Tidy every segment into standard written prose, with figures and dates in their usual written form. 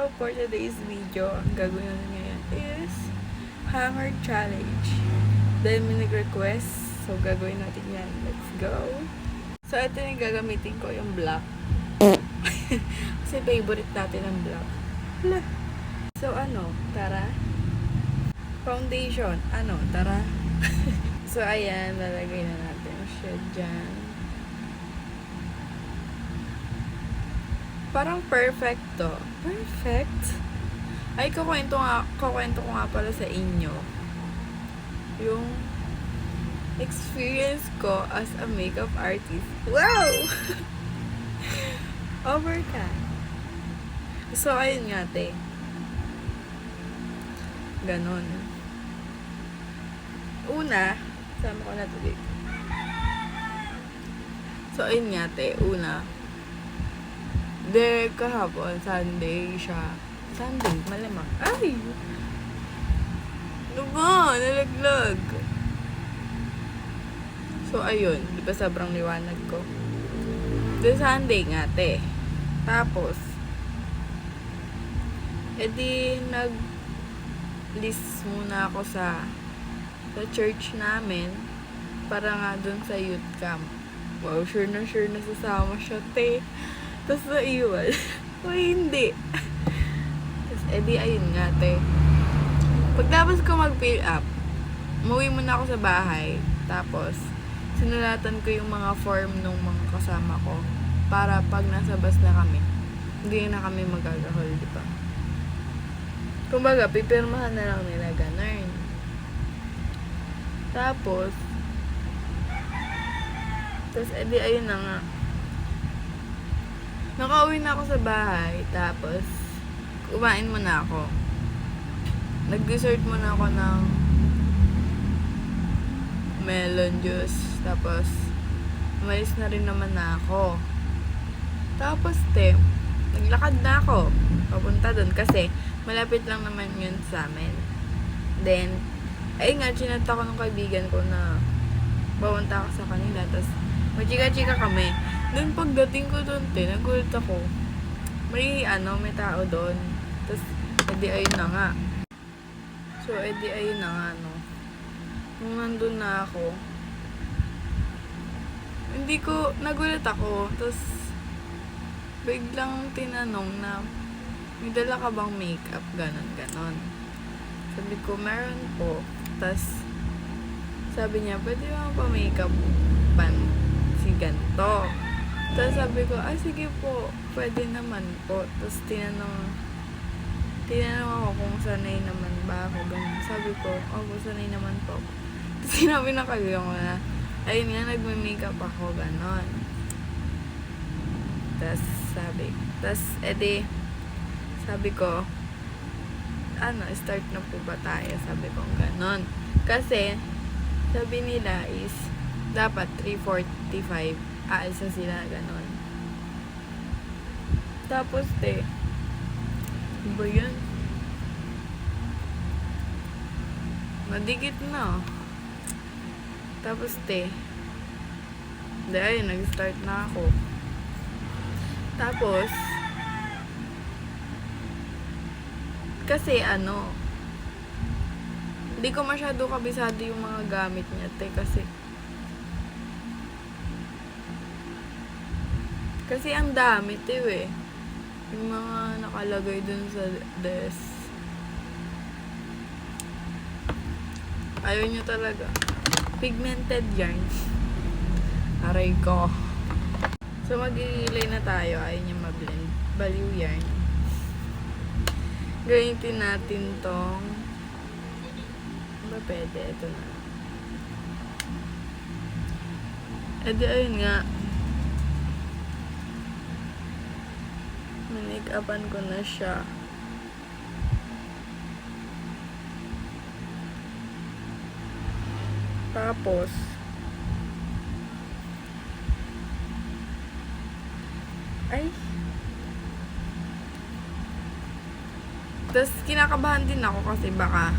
So, for today's video, ang gagawin natin ngayon is hanger challenge. Dahil may nag-request, so gagawin natin yan. Let's go! So, ito yung gagamitin ko, yung black. Kasi favorite natin ang black. So, tara. Foundation, tara. So, ayan, lalagay na natin siya dyan. Parang perfect to. Perfect? Ay, kukwento ko nga pala sa inyo. Yung experience ko as a makeup artist. Wow! Overcast. So, ayun nga, te. Ganon. Una, sama ko na to dito. So, ayun nga, te. Una, kahapon, Sunday siya. Sunday, malamang. Ay! Ano ba? Nalaglag. So, ayun. Di ba sobrang liwanag ko? The Sunday nga, te. Tapos, edi nag-list muna ako sa church namin para nga dun sa youth camp. Wow, sure na sasama siya, te. Tapos naiwan. O hindi. Tapos edi ayun nga, te. Pagtapos ko mag-fill up, umuwi muna ako sa bahay. Tapos sinulatan ko yung mga form ng mga kasama ko para pag nasa bus na kami, hindi na kami magagahol, di ba? Kumbaga, pipirmahan na lang nila ganun. Tapos edi ayun na nga. Nakauwi na ako sa bahay, tapos kumain muna ako. Nag-dessert muna ako ng melon juice. Tapos umalis na rin naman na ako. Tapos, te, naglakad na ako papunta dun kasi malapit lang naman yun sa amin. Then, ay nga, chinat ako ng kaibigan ko na bawanta ako sa kanila. Tapos, magchika-chika kami. Doon pagdating ko doon, te, nagulat ako. May tao doon. Tapos, edi ayun na nga. So, edi ayun na nga, no. Nung nandun na ako, nagulat ako. Tapos, biglang tinanong na, may dala ka bang makeup? Ganon. Sabi ko, meron po. Tapos, sabi niya, pwede ba pa-makeup pan si ganto? Tapos sabi ko, sige po, pwede naman po. Tapos tinanong ako kung sanay naman ba ako. Ganun. Sabi ko, sanay naman po. Tapos sinabi na kayo ko na, ayun nga, nagme-makeup ako, ganon. Tapos sabi ko, start na po ba tayo? Sabi ko, ganon. Kasi, sabi nila is, dapat 3:45 aalsa sila, ganon. Tapos, te, ba yun? Madikit na. Tapos, te, dahil nag-start na ako. Tapos, kasi hindi ko masyado kabisado yung mga gamit niya, te, kasi ang dami, te, yung mga nakalagay dun sa desk. Ayaw nyo talaga. Pigmented yarn. Aray ko. So, mag-i-relay na tayo. Ayaw nyo ma-blend. Baliw yarn. Gamitin natin tong ba pwede? Ito na. Edi ayun nga. Make-upan ko na siya. Tapos, kinakabahan din ako kasi baka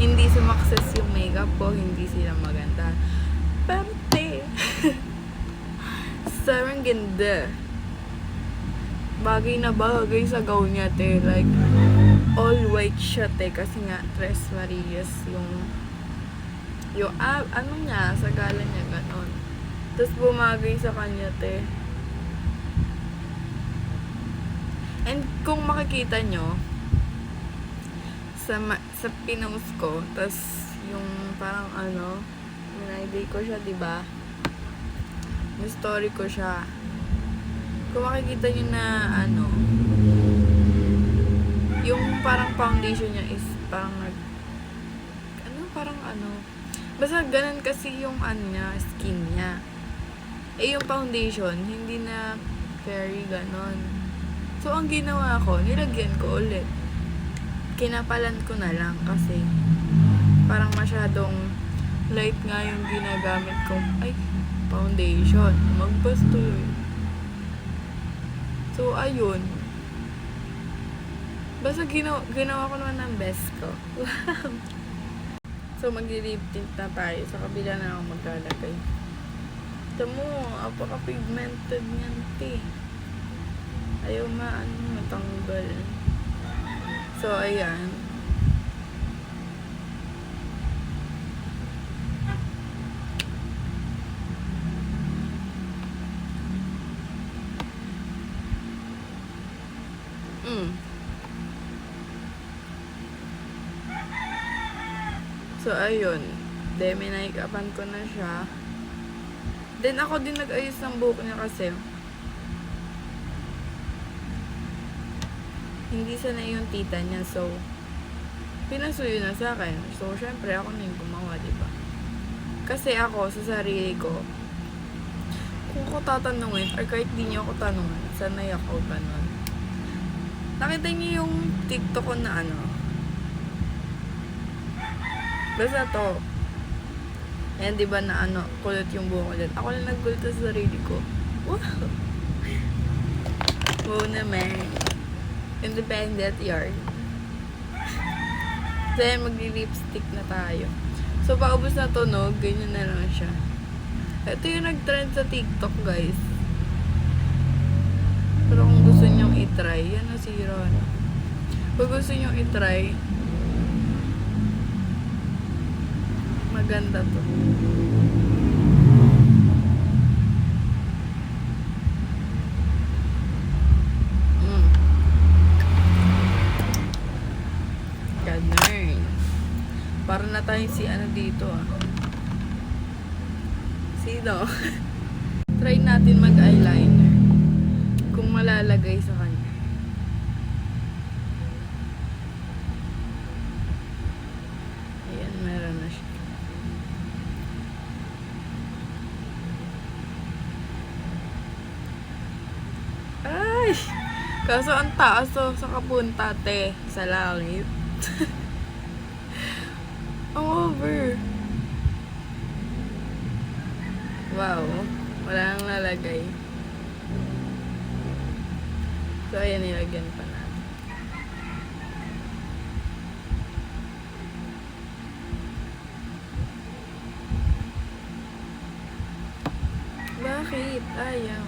hindi sumakses yung makeup ko, hindi sila maganda. Pero, te, sobrang ganda. bagay na bagay sa gown niya, te. Like, all white siya, te. Kasi nga, Tres Marias yung ano niya, sa gala niya, ganon. Tapos bumagay sa kanya, te. And kung makikita nyo, sa pinost ko, tas yung parang ano, minayday ko siya, diba? Yung story ko siya. Kung makikita nyo na ano, yung parang foundation niya is parang basta ganun kasi yung ano niya, skin niya. Eh yung foundation, hindi na very ganon. So ang ginawa ko, nilagyan ko ulit. Kinapalan ko na lang kasi parang masyadong light nga yung ginagamit kong foundation. Magpastuloy. So ayun. Basta ginawa ko naman ng best ko. So magli-lip tint na tayo. Sa kabila na ako maglalagay. Ito mo, apaka-pigmented niyan, te. Ayaw matanggal. So, ayan. So, ayun. Minake-upan ko na siya. Then, ako din nag-ayos ng buhok niya kasi hindi sanay yung tita niya. So, pinasuyo na sa akin. So, syempre, ako na yung gumawa, diba? Kasi ako, sa sarili ko, kung ako tatanungin, or kahit di niyo ako tanungin, sanay ako, ganun. Nakita niyo yung TikTok ko na ano? Basta to. Ayan, diba na ano, kulot yung buhok ko dyan. Ako lang nagkulot sa sarili ko. Wow! Wow naman. Independent yarn. So, ayan, magli-lipstick na tayo. So, paubos na tunog, ganyan na lang siya. Ito yung nag-trend sa TikTok, guys. Pero kung gusto nyong itry, yan nasira na. Kung gusto nyong itry, maganda to. Ganun. Para na tayo si ano dito Sino? Try natin mag-eyeliner. Kung malalagay sa kanya. Ayan, meron na siya. Ay! Kaso ang taas sa kapunta, te. Sa langit. Ang over. Wow. Wala nang lalagay. So, ayan, nilagyan pa natin. Bakit? Ayaw.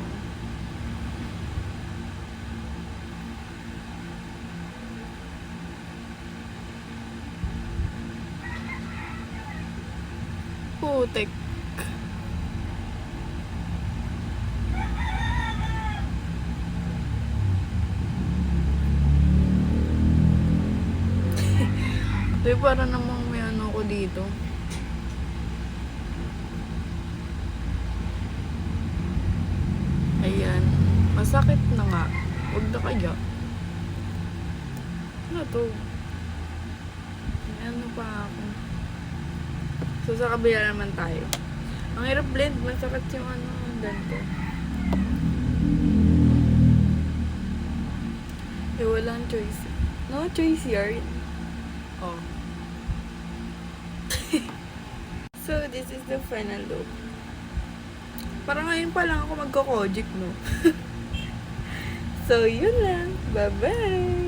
Putek. Uy, para namang may ano ko dito. Ayan. Masakit na nga. Huwag na kaya. Ano to? May ano pa ako. So, sa kabila naman tayo. Ang hirap blend. Masakit yung ano. Ganito. Eh, walang choice. No choice yarn. Oh. So, this is the final look. Parang ngayon pa lang ako magko-kojic, no? So, yun lang. Bye-bye!